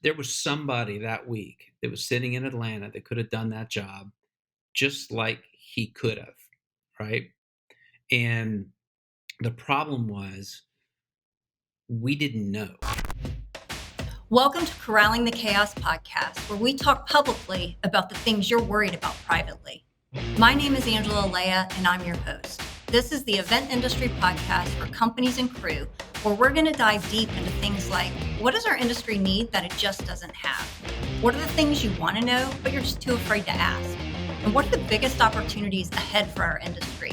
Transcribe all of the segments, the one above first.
there was somebody that week that was sitting in Atlanta that could have done that job just like he could have, right? And the problem was we didn't know. Welcome to Corralling the Chaos podcast, where we talk publicly about the things you're worried about privately. My name is Angela Alea, and I'm your host. This is the event industry podcast for companies and crew, where we're going to dive deep into things like, what does our industry need that it just doesn't have? What are the things you want to know, but you're just too afraid to ask? And what are the biggest opportunities ahead for our industry?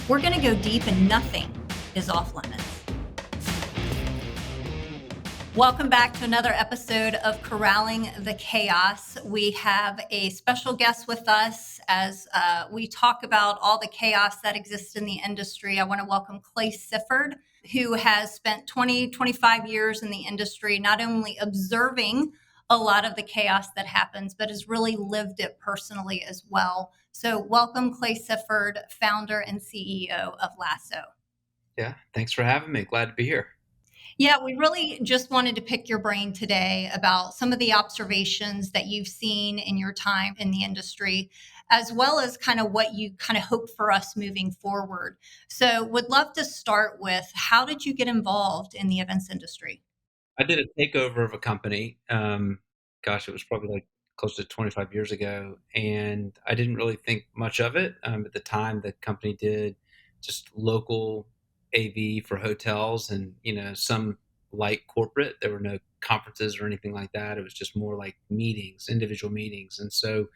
We're going to go deep, and nothing is off limits. Welcome back to another episode of Corralling the Chaos. We have a special guest with us as we talk about all the chaos that exists in the industry. I want to welcome Clay Sifford, who has spent 25 years in the industry, not only observing a lot of the chaos that happens, but has really lived it personally as well. So welcome, Clay Sifford, founder and CEO of Lasso. Yeah, thanks for having me. Glad to be here. Yeah, we really just wanted to pick your brain today about some of the observations that you've seen in your time in the industry, as well as kind of what you kind of hope for us moving forward. So, would love to start with, how did you get involved in the events industry? I did a takeover of a company. Gosh, it was probably like close to 25 years ago, and I didn't really think much of it. At the time, the company did just local AV for hotels and, some light corporate. There were no conferences or anything like that. It was just more like meetings, individual meetings. And so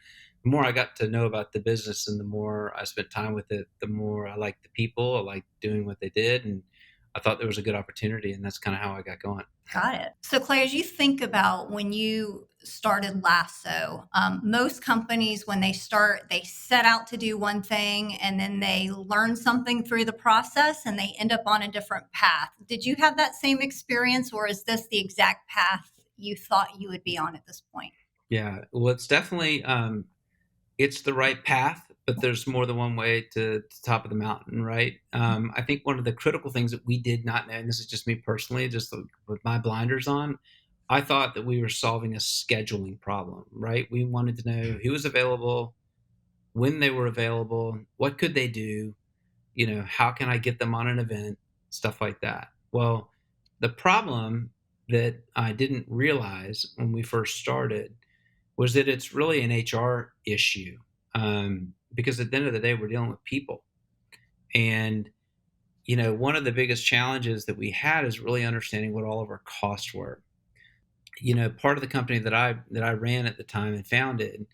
the more I got to know about the business and the more I spent time with it, the more I liked the people. I liked doing what they did. And I thought there was a good opportunity. And that's kind of how I got going. Got it. So, Clay, as you think about when you started Lasso, most companies, when they start, they set out to do one thing and then they learn something through the process and they end up on a different path. Did you have that same experience, or is this the exact path you thought you would be on at this point? Yeah. Well, it's definitely, it's the right path, but there's more than one way to the top of the mountain, right? I think one of the critical things that we did not know, and this is just me personally, just with my blinders on, I thought that we were solving a scheduling problem, right? We wanted to know who was available, when they were available, what could they do, how can I get them on an event, stuff like that. Well, the problem that I didn't realize when we first started was that it's really an HR issue, because at the end of the day, we're dealing with people. And, one of the biggest challenges that we had is really understanding what all of our costs were. Part of the company that I ran at the time and founded,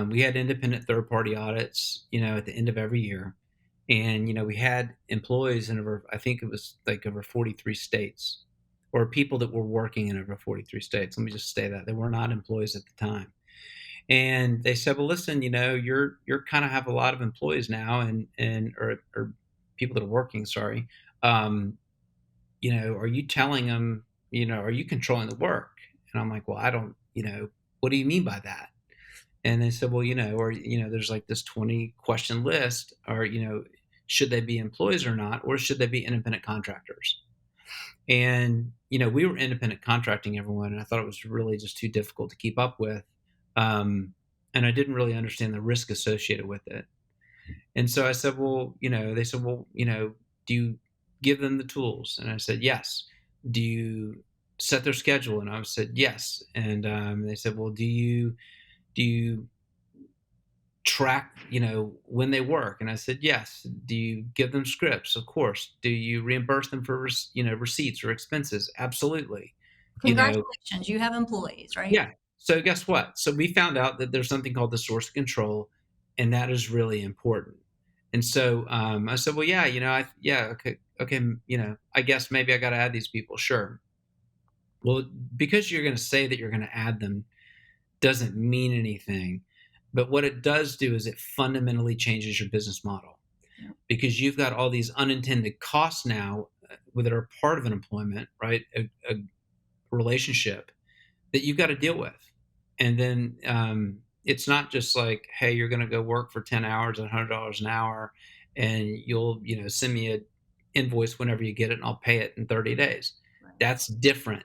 we had independent third party audits, at the end of every year. And, we had employees in over, I think it was like over 43 states, or people that were working in over 43 states. Let me just say that they were not employees at the time. And they said, "Well, listen, you're kind of have a lot of employees now, and or people that are working. Sorry, um, are you telling them? Are you controlling the work?" And I'm like, "Well, I don't. What do you mean by that?" And they said, "Well, or there's like this 20 question list, or should they be employees or not, or should they be independent contractors?" And, we were independent contracting everyone, and I thought it was really just too difficult to keep up with. And I didn't really understand the risk associated with it. And so I said, "Well," they said, "Well, do you give them the tools?" And I said, "Yes." "Do you set their schedule?" And I said, "Yes." And they said, "Well, do you track, when they work?" And I said, "Yes." "Do you give them scripts?" "Of course." "Do you reimburse them for, receipts or expenses?" "Absolutely." You know, Congratulations, you have employees, right? yeah. So guess what? So we found out that there's something called the source of control, and that is really important. And so I said, "Well, yeah, yeah, okay, okay, I guess maybe I got to add these people." "Sure." "Well, because you're going to say that you're going to add them doesn't mean anything. But what it does do is it fundamentally changes your business model, Yeah. because you've got all these unintended costs now, that are part of an employment, right? A relationship that you've got to deal with. And then it's not just like, hey, you're going to go work for 10 hours at $100 an hour, and you'll, send me an invoice whenever you get it, and I'll pay it in 30 days. Right. That's different.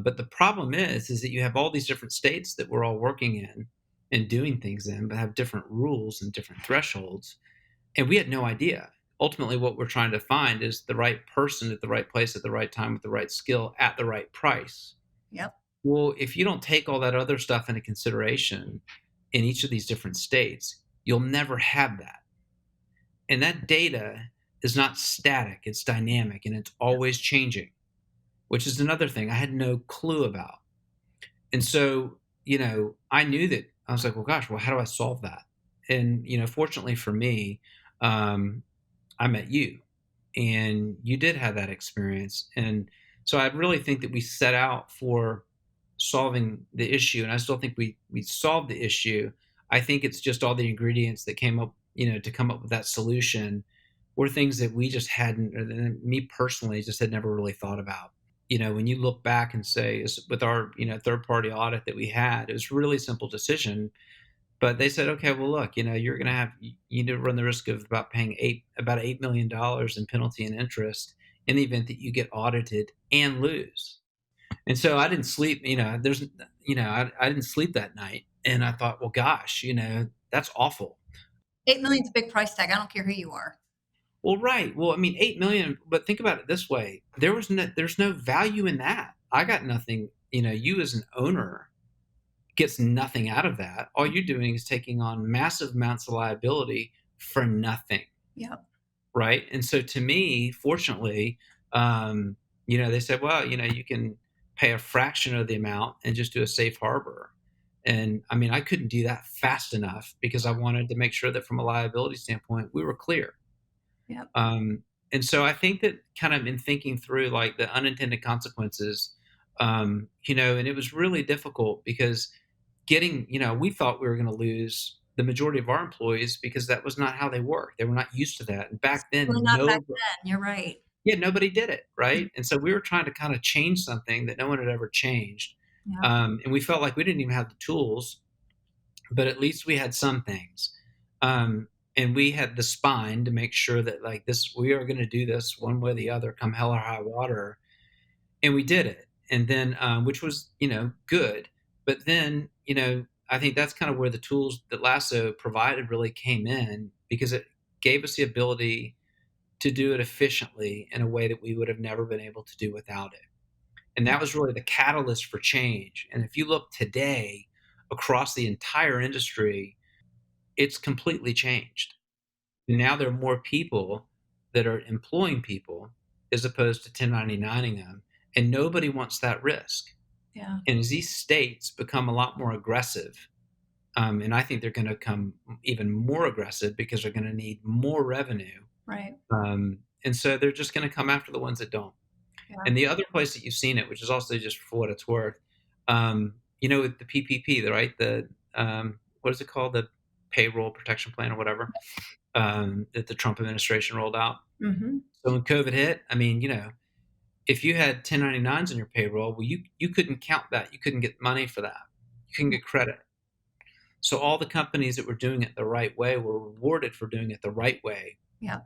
But the problem is that you have all these different states that we're all working in and doing things in, but have different rules and different thresholds. And we had no idea. Ultimately, what we're trying to find is the right person at the right place at the right time with the right skill at the right price. Yep. Well, if you don't take all that other stuff into consideration in each of these different states, you'll never have that. And that data is not static, it's dynamic and it's always changing, which is another thing I had no clue about. And so, I knew that I was like, well, gosh, well, how do I solve that? And, fortunately for me, um, I met you and you did have that experience. And so I really think that we set out for solving the issue. And I still think we solved the issue. I think it's just all the ingredients that came up, to come up with that solution were things that we just hadn't, or that me personally just had never really thought about. When you look back and say, with our, third party audit that we had, it was a really simple decision. But they said, okay, well, look, you're going to you need to run the risk of paying about $8 million in penalty and interest in the event that you get audited and lose. And so I didn't sleep. I didn't sleep that night, and I thought, well, gosh, that's awful. 8 million is a big price tag. I don't care who you are. Well, right. Well, I mean, 8 million. But think about it this way: there's no value in that. I got nothing. You as an owner gets nothing out of that. All you're doing is taking on massive amounts of liability for nothing. Yep. Right. And so to me, fortunately, they said, well, you can pay a fraction of the amount and just do a safe harbor. And I mean, I couldn't do that fast enough because I wanted to make sure that from a liability standpoint, we were clear. Yep. Um, and so I think that kind of in thinking through like the unintended consequences, and it was really difficult because we thought we were going to lose the majority of our employees because that was not how they work. They were not used to that. And back Well, then, not back then. You're right. yeah, nobody did it. Right. And so we were trying to kind of change something that no one had ever changed. Yeah. And we felt like we didn't even have the tools, but at least we had some things. And we had the spine to make sure that like this, we are going to do this one way or the other, come hell or high water. And we did it. And then, which was, good. But then, I think that's kind of where the tools that Lasso provided really came in because it gave us the ability to do it efficiently in a way that we would have never been able to do without it. And Yeah. that was really the catalyst for change. And if you look today across the entire industry, it's completely changed. Now there are more people that are employing people as opposed to 1099ing them. And nobody wants that risk. Yeah. And as these states become a lot more aggressive, and I think they're going to come even more aggressive because they're going to need more revenue. Right. And so they're just going to come after the ones that don't. Yeah. And the other place that you've seen it, which is also just for what it's worth, with the PPP, right? What is it called? The payroll protection plan or whatever, that the Trump administration rolled out. Mm-hmm. So when COVID hit, I mean, if you had 1099s in your payroll, well, you couldn't count that. You couldn't get money for that. You couldn't get credit. So all the companies that were doing it the right way were rewarded for doing it the right way. Yeah.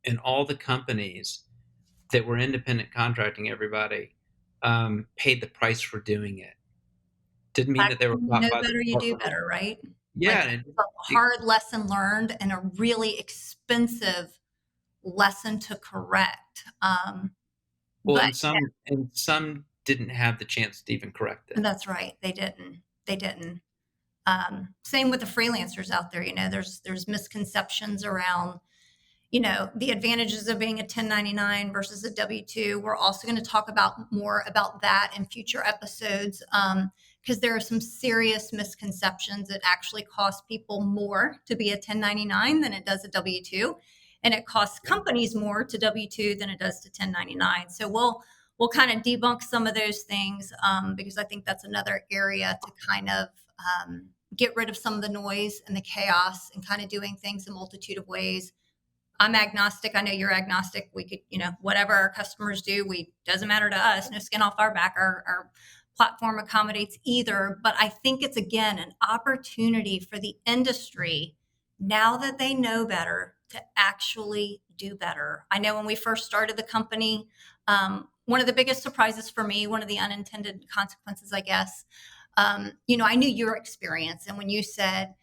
And all the companies that were independent contracting everybody paid the price for doing it. Didn't mean that they were Know bought by the better, you do Department better, right? Like Yeah, and a hard lesson learned and a really expensive lesson to correct. well, But and some didn't have the chance to even correct it. that's right. They didn't. They didn't. Same with the freelancers out there. There's misconceptions around, the advantages of being a 1099 versus a W-2. We're also going to talk more about that in future episodes because there are some serious misconceptions. It actually costs people more to be a 1099 than it does a W-2, and it costs companies more to W-2 than it does to 1099. So we'll kind of debunk some of those things because I think that's another area to kind of get rid of some of the noise and the chaos and kind of doing things a multitude of ways. I'm agnostic. I know you're agnostic. We could, whatever our customers do, doesn't matter to us. No skin off our back. Our platform accommodates either. But I think it's, again, an opportunity for the industry now that they know better to actually do better. I know when we first started the company, one of the biggest surprises for me, one of the unintended consequences, I guess, I knew your experience. And when you said,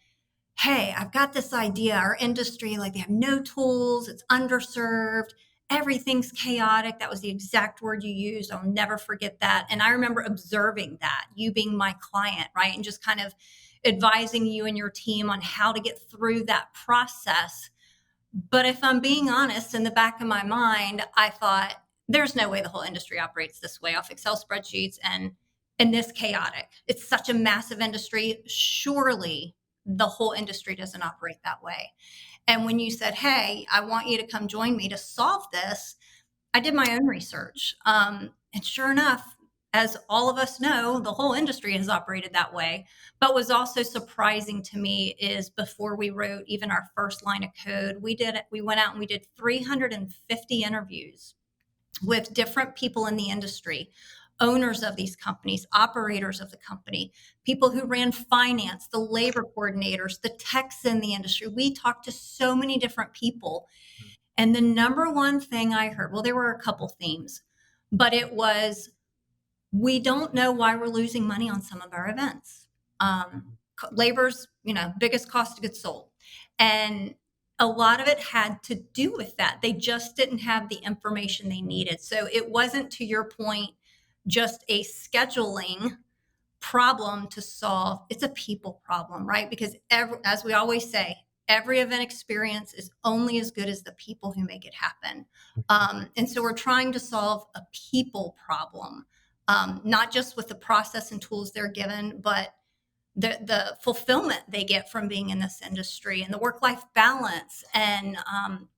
hey, I've got this idea, our industry, like they have no tools, it's underserved, everything's chaotic. That was the exact word you used. I'll never forget that. And I remember observing that, you being my client, right? And just kind of advising you and your team on how to get through that process. But if I'm being honest, in the back of my mind, I thought, there's no way the whole industry operates this way off Excel spreadsheets and this chaotic. It's such a massive industry. Surely the whole industry doesn't operate that way. And when you said, hey, I want you to come join me to solve this, I did my own research. And sure enough, as all of us know, the whole industry has operated that way. But was also surprising to me is before we wrote even our first line of code, we went out and we did 350 interviews with different people in the industry, owners of these companies, operators of the company, people who ran finance, the labor coordinators, the techs in the industry. We talked to so many different people, and the number one thing I heard, well, there were a couple themes, but it was, we don't know why we're losing money on some of our events. Labor's, biggest cost of goods sold. And a lot of it had to do with that. They just didn't have the information they needed. So it wasn't, to your point, just a scheduling problem to solve. It's a people problem, right? Because as we always say, every event experience is only as good as the people who make it happen. And so we're trying to solve a people problem, not just with the process and tools they're given, but the fulfillment they get from being in this industry and the work-life balance and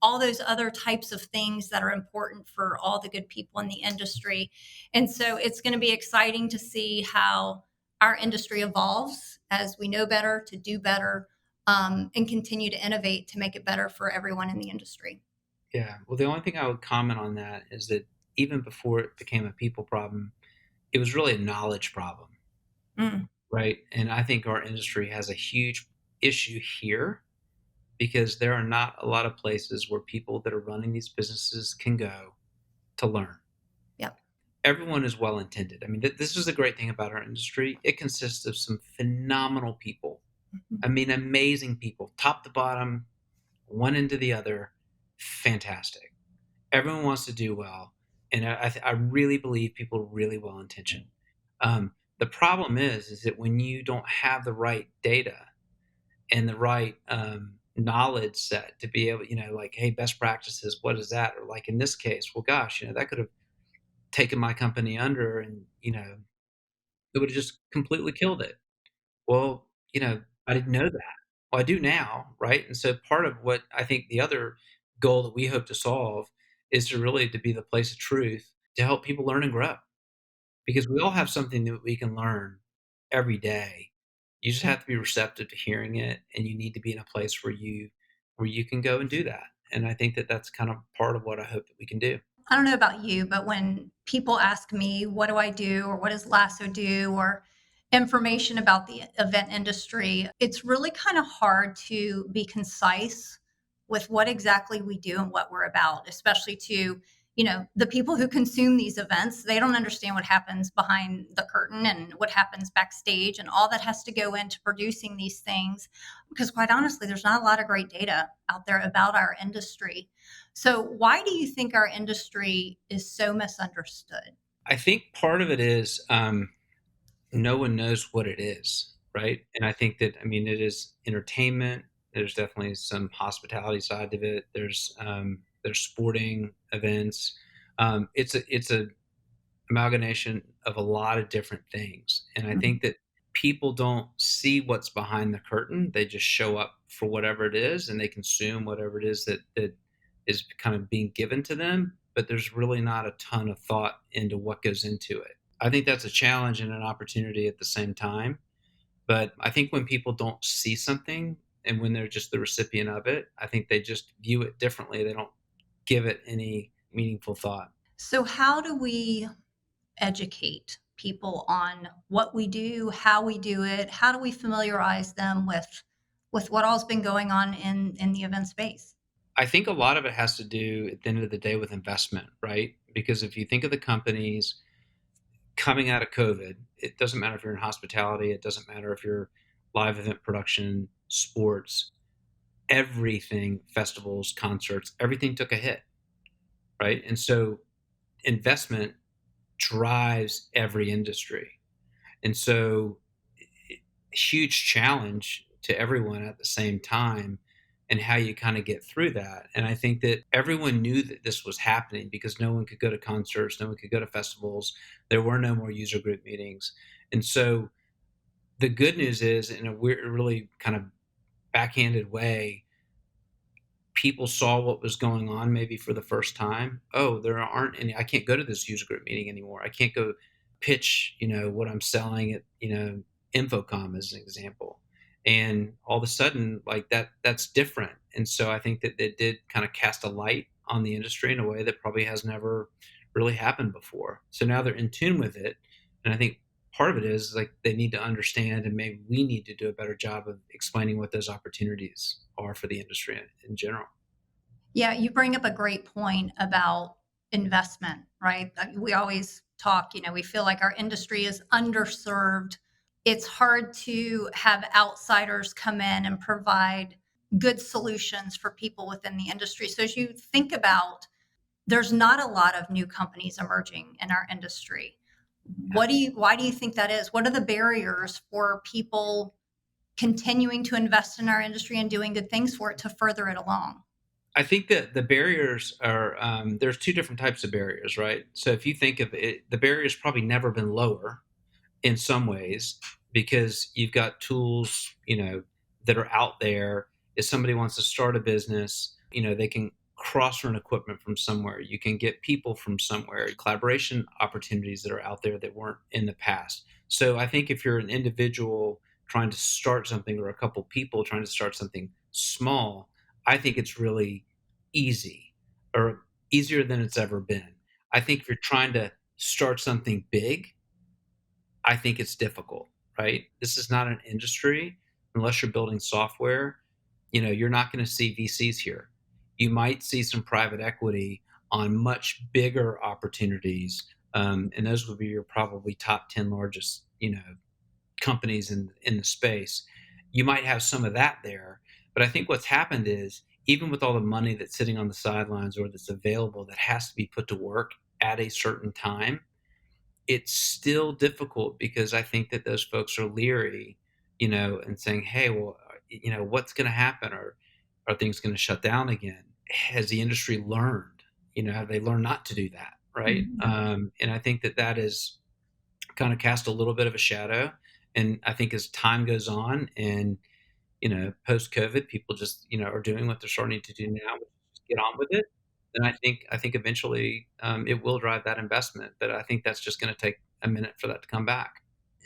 all those other types of things that are important for all the good people in the industry. And so it's going to be exciting to see how our industry evolves as we know better to do better, and continue to innovate to make it better for everyone in the industry. Yeah. Well, the only thing I would comment on that is that even before it became a people problem, it was really a knowledge problem, Mm, right? And I think our industry has a huge issue here because there are not a lot of places where people that are running these businesses can go to learn. yep. Everyone is well intended. I mean, this is the great thing about our industry. It consists of some phenomenal people. Mhm. I mean, amazing people, top to bottom, one into the other. Fantastic. Everyone wants to do well, and I really believe people are really well intentioned. The problem is that when you don't have the right data and the right knowledge set to be able, like, hey, best practices, what is that? Or like in this case, well, gosh, that could have taken my company under, and it would have just completely killed it. Well, I didn't know that. Well, I do now, right? And so part of what I think the other goal that we hope to solve is to be the place of truth to help people learn and grow, because we all have something that we can learn every day. You just have to be receptive to hearing it, and you need to be in a place where you can go and do that. And I think that that's kind of part of what I hope that we can do. I don't know about you, but when people ask me, what do I do? Or what does Lasso do? Or information about the event industry, it's really kind of hard to be concise with what exactly we do and what we're about, especially to, the people who consume these events. They don't understand what happens behind the curtain and what happens backstage and all that has to go into producing these things. Because quite honestly, there's not a lot of great data out there about our industry. So, why do you think our industry is so misunderstood? I think part of it is no one knows what it is, right? And I think that, I mean, it is entertainment. There's definitely some hospitality side of it. There's sporting events. It's a amalgamation of a lot of different things, and I Mhm. think that people don't see what's behind the curtain. They just show up for whatever it is, and they consume whatever it is that is kind of being given to them. But there's really not a ton of thought into what goes into it. I think that's a challenge and an opportunity at the same time. But I think when people don't see something and when they're just the recipient of it, I think they just view it differently. They don't give it any meaningful thought. So, how do we educate people on what we do, how we do it? How do we familiarize them with what all's been going on in the event space? I think a lot of it has to do at the end of the day with investment, right? Because if you think of the companies coming out of COVID, it doesn't matter if you're in hospitality, it doesn't matter if you're live event production, sports, everything, festivals, concerts, everything took a hit, right? And so investment drives every industry. And so huge challenge to everyone at the same time and how you kind of get through that. And I think that everyone knew that this was happening because no one could go to concerts, no one could go to festivals. There were no more user group meetings. And so the good news is, in a weird, really kind of backhanded way, people saw what was going on maybe for the first time. Oh, there aren't any, I can't go to this user group meeting anymore. I can't go pitch, what I'm selling at, Infocom as an example. And all of a sudden, like that's different. And so I think that it did kind of cast a light on the industry in a way that probably has never really happened before. So now they're in tune with it. And I think part of it is like they need to understand, and maybe we need to do a better job of explaining what those opportunities are for the industry in general. Yeah, you bring up a great point about investment, right? We always talk, we feel like our industry is underserved. It's hard to have outsiders come in and provide good solutions for people within the industry. So as you think about, there's not a lot of new companies emerging in our industry. Why do you think that is? What are the barriers for people continuing to invest in our industry and doing good things for it to further it along? I think that the barriers are there's two different types of barriers, right? So if you think of it, the barrier's probably never been lower in some ways because you've got tools, that are out there. If somebody wants to start a business, they can cross run equipment from somewhere. You can get people from somewhere, collaboration opportunities that are out there that weren't in the past. So I think if you're an individual trying to start something or a couple people trying to start something small, I think it's really easy or easier than it's ever been. I think if you're trying to start something big, I think it's difficult, right? This is not an industry unless you're building software. You're not going to see VCs here. You might see some private equity on much bigger opportunities, and those would be your probably top 10 largest, companies in the space. You might have some of that there, but I think what's happened is even with all the money that's sitting on the sidelines or that's available that has to be put to work at a certain time, it's still difficult because I think that those folks are leery, and saying, "Hey, well, what's going to happen? Or are things going to shut down again? Has the industry learned? Have they learned not to do that?" Right? Mhm. And I think that that is kind of cast a little bit of a shadow. And I think as time goes on, and post COVID, people just are doing what they're starting to do now, which is just get on with it. And I think eventually it will drive that investment, but I think that's just going to take a minute for that to come back.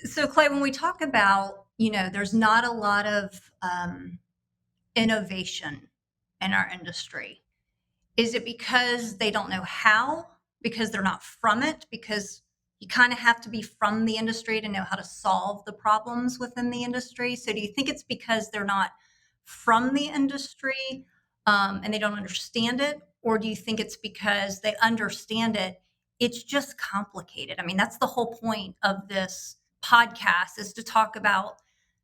So, Clay, when we talk about, there's not a lot of innovation in our industry, is it because they don't know how? Because they're not from it? Because you kind of have to be from the industry to know how to solve the problems within the industry. So, do you think it's because they're not from the industry and they don't understand it? Or do you think it's because they understand it? It's just complicated. I mean, that's the whole point of this podcast is to talk about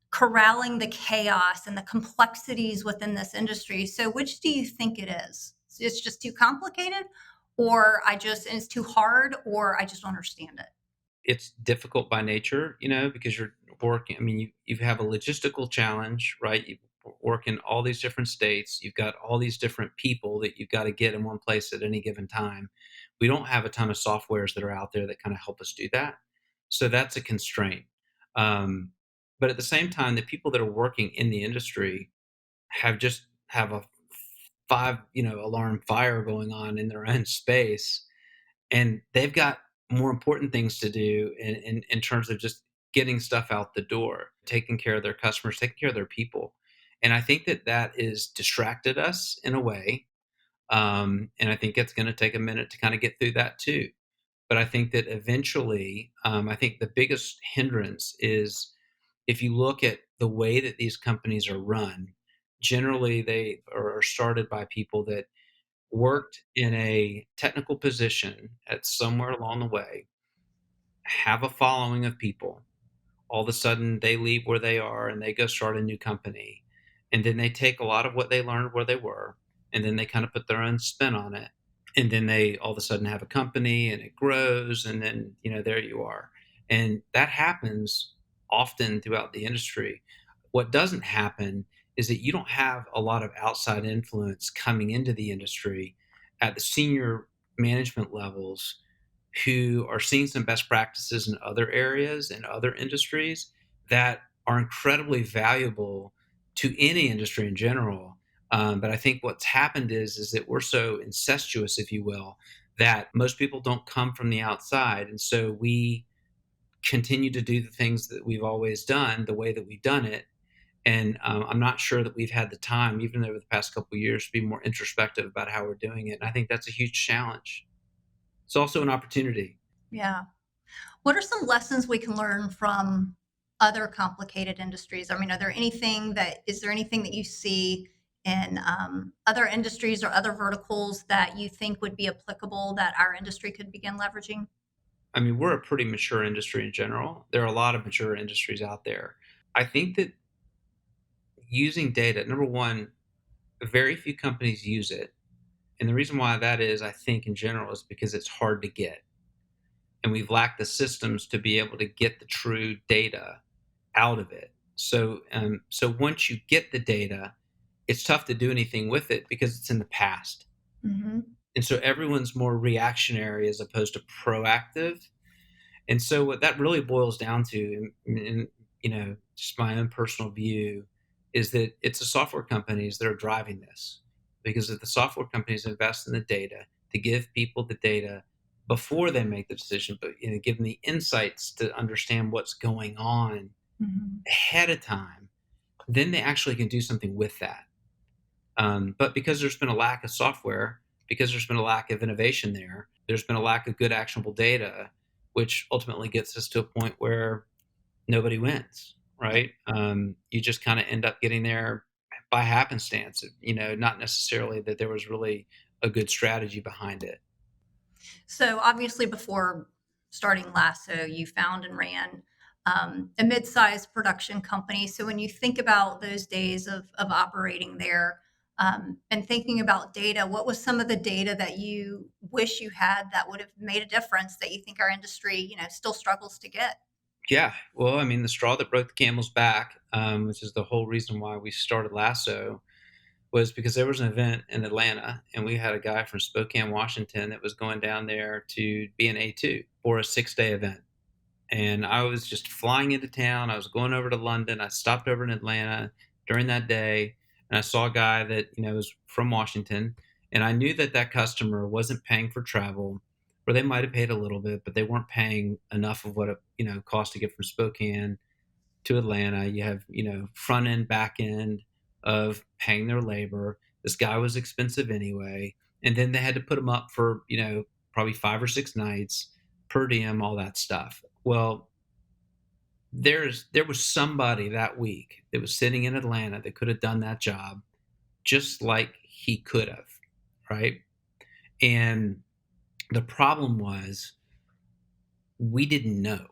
corralling the chaos and the complexities within this industry. So which do you think it is? It's just too complicated, or it's too hard, or I just don't understand it? It's difficult by nature, because you're working. I mean, you have a logistical challenge, right? You work in all these different states. You've got all these different people that you've got to get in one place at any given time. We don't have a ton of softwares that are out there that kind of help us do that. So that's a constraint. Um, but at the same time, the people that are working in the industry have a five, alarm fire going on in their own space, and they've got more important things to do in terms of just getting stuff out the door, taking care of their customers, taking care of their people. And I think that that is distracted us in a way. And I think it's going to take a minute to kind of get through that too. But I think that eventually, I think the biggest hindrance is if you look at the way that these companies are run, Generally, they are started by people that worked in a technical position at somewhere along the way, have a following of people. All of a sudden, they leave where they are and they go start a new company. And then they take a lot of what they learned where they were, and then they kind of put their own spin on it. And then they all of a sudden have a company and it grows. And then, there you are. And that happens often throughout the industry. What doesn't happen is that you don't have a lot of outside influence coming into the industry at the senior management levels who are seeing some best practices in other areas and other industries that are incredibly valuable to any industry in general. But I think what's happened is that we're so incestuous, if you will, that most people don't come from the outside, and so we continue to do the things that we've always done the way that we've done it. And I'm not sure that we've had the time, even over the past couple of years, to be more introspective about how we're doing it. And I think that's a huge challenge. It's also an opportunity. Yeah. What are some lessons we can learn from other complicated industries? I mean, is there anything that you see in other industries or other verticals that you think would be applicable that our industry could begin leveraging? I mean, we're a pretty mature industry in general. There are a lot of mature industries out there. I think that using data, number one, very few companies use it. And the reason why that is, I think, in general, is because it's hard to get. And we've lacked the systems to be able to get the true data out of it. So once you get the data, it's tough to do anything with it because it's in the past. Hmm. And so everyone's more reactionary as opposed to proactive. And so what that really boils down to, and just my own personal view, is that it's the software companies that are driving this. Because if the software companies invest in the data to give people the data before they make the decision, but give them the insights to understand what's going on Hmm. ahead of time, then they actually can do something with that. But because there's been a lack of software, because there's been a lack of innovation there's been a lack of good actionable data, which ultimately gets us to a point where nobody wins, right? You just kind of end up getting there by happenstance, not necessarily that there was really a good strategy behind it. So obviously, before starting Lasso, you found and ran a mid-sized production company. So when you think about those days of operating there and thinking about data, what was some of the data that you wish you had that would have made a difference that you think our industry, still struggles to get? Yeah, well, I mean, the straw that broke the camel's back, which is the whole reason why we started Lasso, was because there was an event in Atlanta, and we had a guy from Spokane, Washington, that was going down there to be an A2 for a 6-day event. And I was just flying into town. I was going over to London. I stopped over in Atlanta during that day, and I saw a guy that was from Washington, and I knew that that customer wasn't paying for travel, or they might have paid a little bit, but they weren't paying enough of what it cost to get from Spokane to Atlanta. You have front end, back end of paying their labor. This guy was expensive anyway, and then they had to put him up for probably 5 or 6 nights per diem, all that stuff. Well, there was somebody that week that was sitting in Atlanta that could have done that job just like he could have, right? And the problem was we didn't know.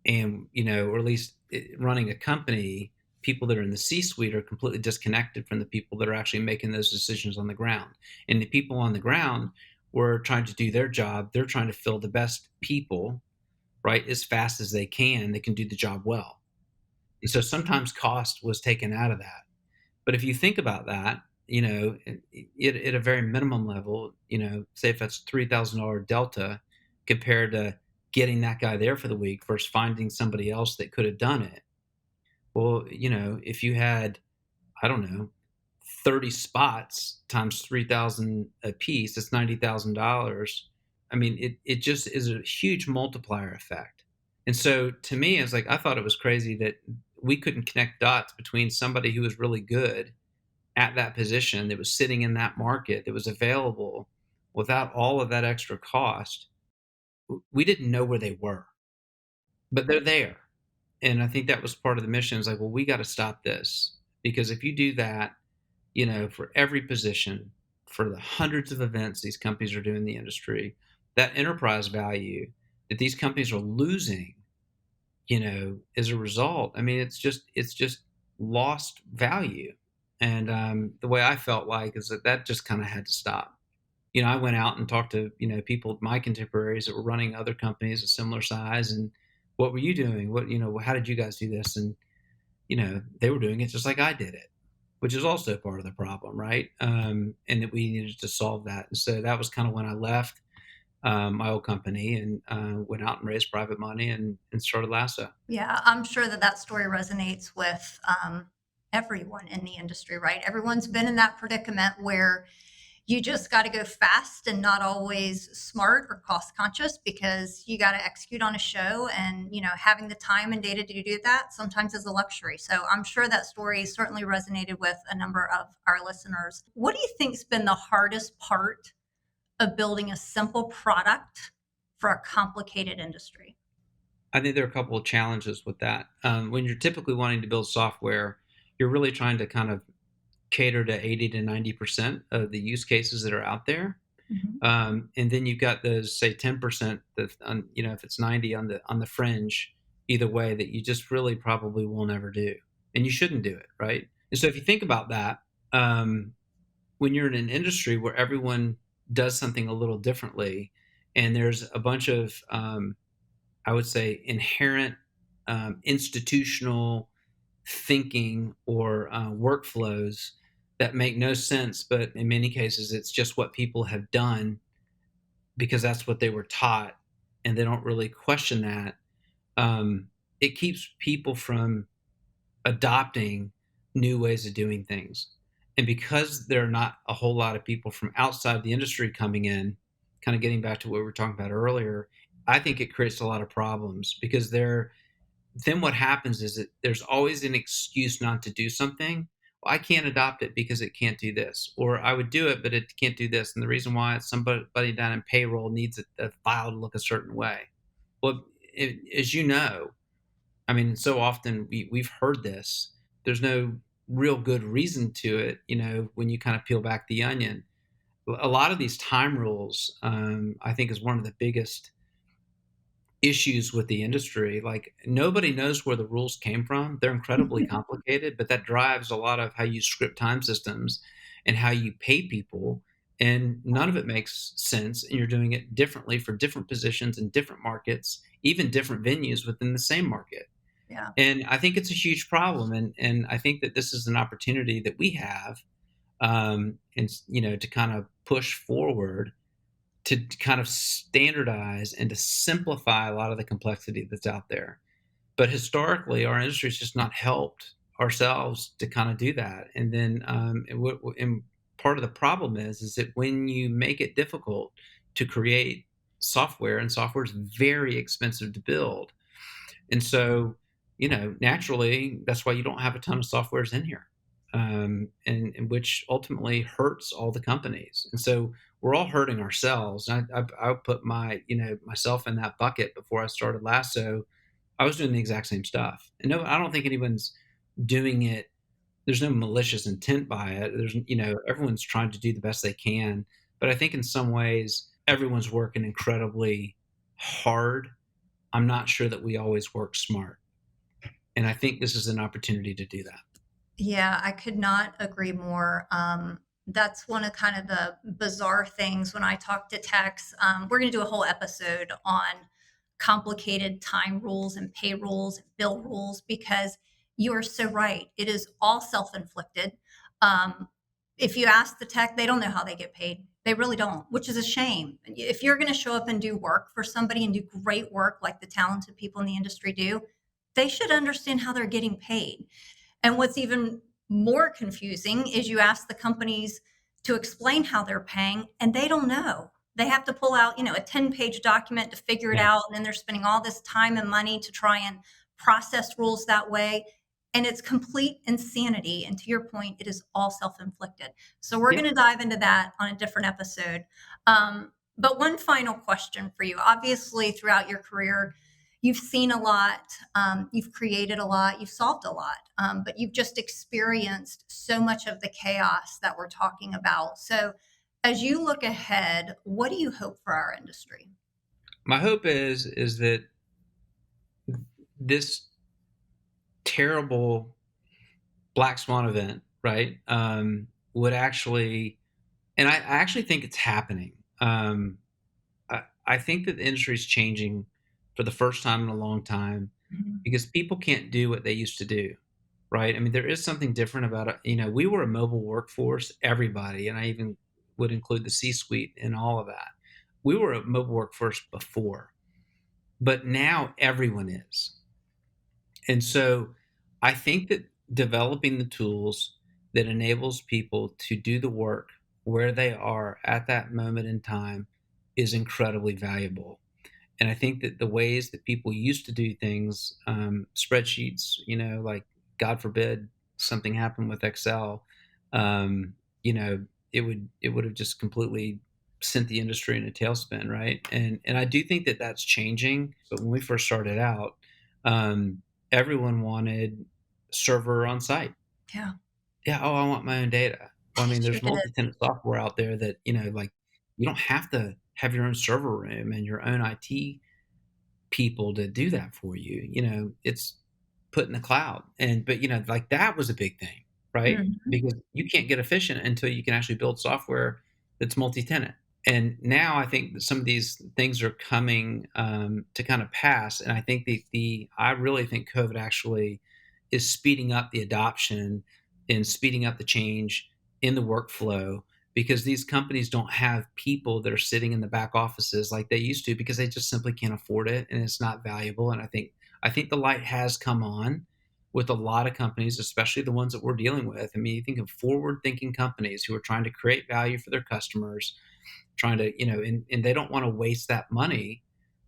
And or at least running a company, people that are in the C-suite are completely disconnected from the people that are actually making those decisions on the ground. And the people on the ground were trying to do their job. They're trying to fill the best people, right, as fast as they can do the job well. And so sometimes cost was taken out of that. But if you think about that, at a very minimum level, say if that's $3,000 delta compared to getting that guy there for the week versus finding somebody else that could have done it. Well, if you had, I don't know, 30 spots times 3,000 a piece, that's $90,000. I mean, it just is a huge multiplier effect. And so to me, it's like I thought it was crazy that we couldn't connect dots between somebody who was really good at that position that was sitting in that market that was available without all of that extra cost. We didn't know where they were, but they're there. And I think that was part of the mission. Is like, well, we got to stop this. because if you do that, for every position, for the hundreds of events these companies are doing in the industry, that enterprise value that these companies are losing, as a result, I mean, it's just lost value. And the way I felt like is that just kind of had to stop. I went out and talked to, people, my contemporaries that were running other companies of similar size, and what were you doing? How did you guys do this? And they were doing it just like I did it, which is also part of the problem, right? And that we needed to solve that. And so that was kind of when I left my old company and went out and raised private money and started Lasso. Yeah, I'm sure that that story resonates with everyone in the industry, right? Everyone's been in that predicament where you just got to go fast and not always smart or cost conscious because you got to execute on a show, and having the time and data to do that sometimes is a luxury. So I'm sure that story certainly resonated with a number of our listeners. What do you think's been the hardest part of building a simple product for a complicated industry? I think there are a couple of challenges with that. When you're typically wanting to build software, you're really trying to kind of cater to 80 to 90% of the use cases that are out there. Mhm. And then you've got those, say, 10% that, if it's 90 on the fringe, either way, that you just really probably will never do, and you shouldn't do it, right? And so if you think about that, when you're in an industry where everyone does something a little differently, and there's a bunch of, I would say, inherent institutional thinking or workflows that make no sense, but in many cases, it's just what people have done because that's what they were taught, and they don't really question that. It keeps people from adopting new ways of doing things. And because there are not a whole lot of people from outside the industry coming in, kind of getting back to what we were talking about earlier, I think it creates a lot of problems because then what happens is that there's always an excuse not to do something. Well, I can't adopt it because it can't do this, or I would do it, but it can't do this. And the reason why is somebody down in payroll needs a file to look a certain way. Well, as you know, I mean, so often we've heard this. There's no real good reason to it, when you kind of peel back the onion. A lot of these time rules, I think, is one of the biggest issues with the industry. Like, nobody knows where the rules came from. They're incredibly complicated, but that drives a lot of how you script time systems and how you pay people. And none of it makes sense. And you're doing it differently for different positions in different markets, even different venues within the same market. Yeah. And I think it's a huge problem. And I think that this is an opportunity that we have, and to kind of push forward to kind of standardize and to simplify a lot of the complexity that's out there. But historically, our industry's just not helped ourselves to kind of do that. And then, and part of the problem is that when you make it difficult to create software, and software is very expensive to build, and so, naturally, that's why you don't have a ton of softwares in here, and which ultimately hurts all the companies. And so we're all hurting ourselves. I put myself in that bucket before I started Lasso. I was doing the exact same stuff, and no, I don't think anyone's doing it. There's no malicious intent by it. Everyone's trying to do the best they can, but I think in some ways everyone's working incredibly hard. I'm not sure that we always work smart. And I think this is an opportunity to do that. Yeah, I could not agree more. That's one of kind of the bizarre things when I talk to techs. We're going to do a whole episode on complicated time rules and pay rules and bill rules because you are so right. It is all self inflicted. Um, if you ask the tech, they don't know how they get paid. They really don't, which is a shame. If you're going to show up and do work for somebody and do great work like the talented people in the industry do, they should understand how they're getting paid. And what's even more confusing is you ask the companies to explain how they're paying and they don't know. They have to pull out, a 10-page document to figure it Yeah. out. And then they're spending all this time and money to try and process rules that way. And it's complete insanity. And to your point, it is all self-inflicted. So we're Yeah. going to dive into that on a different episode. But one final question for you. Obviously, throughout your career, you've seen a lot, you've created a lot, you've solved a lot, but you've just experienced so much of the chaos that we're talking about. So as you look ahead, what do you hope for our industry? My hope is that this terrible black swan event, right, would actually, and I actually think it's happening. I think that the industry is changing for the first time in a long time Mhm. because people can't do what they used to do, right? I mean, there is something different about it. We were a mobile workforce, everybody, and I even would include the C-suite in all of that. We were a mobile workforce before, but now everyone is. And so I think that developing the tools that enables people to do the work where they are at that moment in time is incredibly valuable. And I think that the ways that people used to do things, spreadsheets, like God forbid something happened with Excel, um, you know, it would have just completely sent the industry in a tailspin, right? And I do think that that's changing. But when we first started out, um, everyone wanted server on site. Yeah, Yeah, oh, I want my own data. Well, I mean, sure there's did. multi-tenant software out there that like you don't have to have your own server room and your own IT people to do that for you. It's put in the cloud. But like that was a big thing, right? Mhm. Because you can't get efficient until you can actually build software that's multi-tenant. And now I think that some of these things are coming to kind of pass. And I think the I really think COVID actually is speeding up the adoption and speeding up the change in the workflow because these companies don't have people that are sitting in the back offices like they used to because they just simply can't afford it and it's not valuable. And I think the light has come on with a lot of companies, especially the ones that we're dealing with. I mean, you think of forward thinking companies who are trying to create value for their customers, trying to, and they don't want to waste that money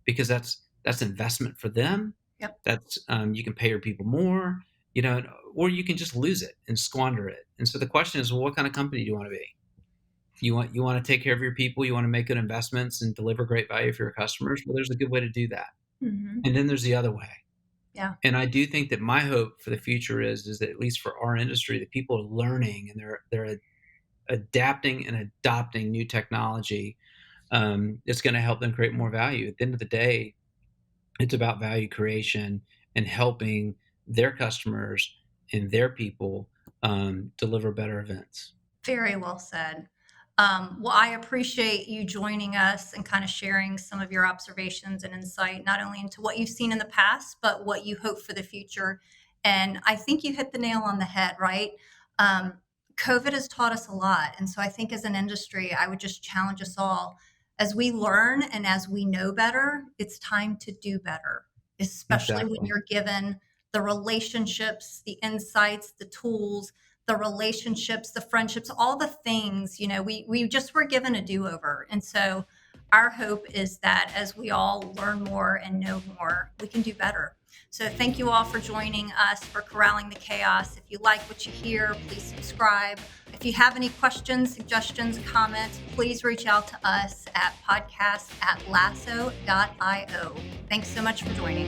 because that's investment for them. Yep. That's you can pay your people more, or you can just lose it and squander it. And so the question is, well, what kind of company do you want to be? You want to take care of your people, you want to make good investments and deliver great value for your customers. Well, there's a good way to do that. Mhm. And then there's the other way. Yeah, And I do think that my hope for the future is that at least for our industry, that people are learning and they're adapting and adopting new technology. It's going to help them create more value. At the end of the day, it's about value creation and helping their customers and their people deliver better events. very well said. Well, I appreciate you joining us and kind of sharing some of your observations and insight, not only into what you've seen in the past, but what you hope for the future. And I think you hit the nail on the head, right? Um, COVID has taught us a lot. And so I think as an industry, I would just challenge us all as we learn and as we know better, it's time to do better, especially when Exactly. you're given the relationships, the insights, the tools, the relationships, the friendships, all the things, we just were given a do-over. And so our hope is that as we all learn more and know more, we can do better. So thank you all for joining us for Corralling the Chaos. If you like what you hear, please subscribe. If you have any questions, suggestions, comments, please reach out to us at podcast@lasso.io. Thanks so much for joining.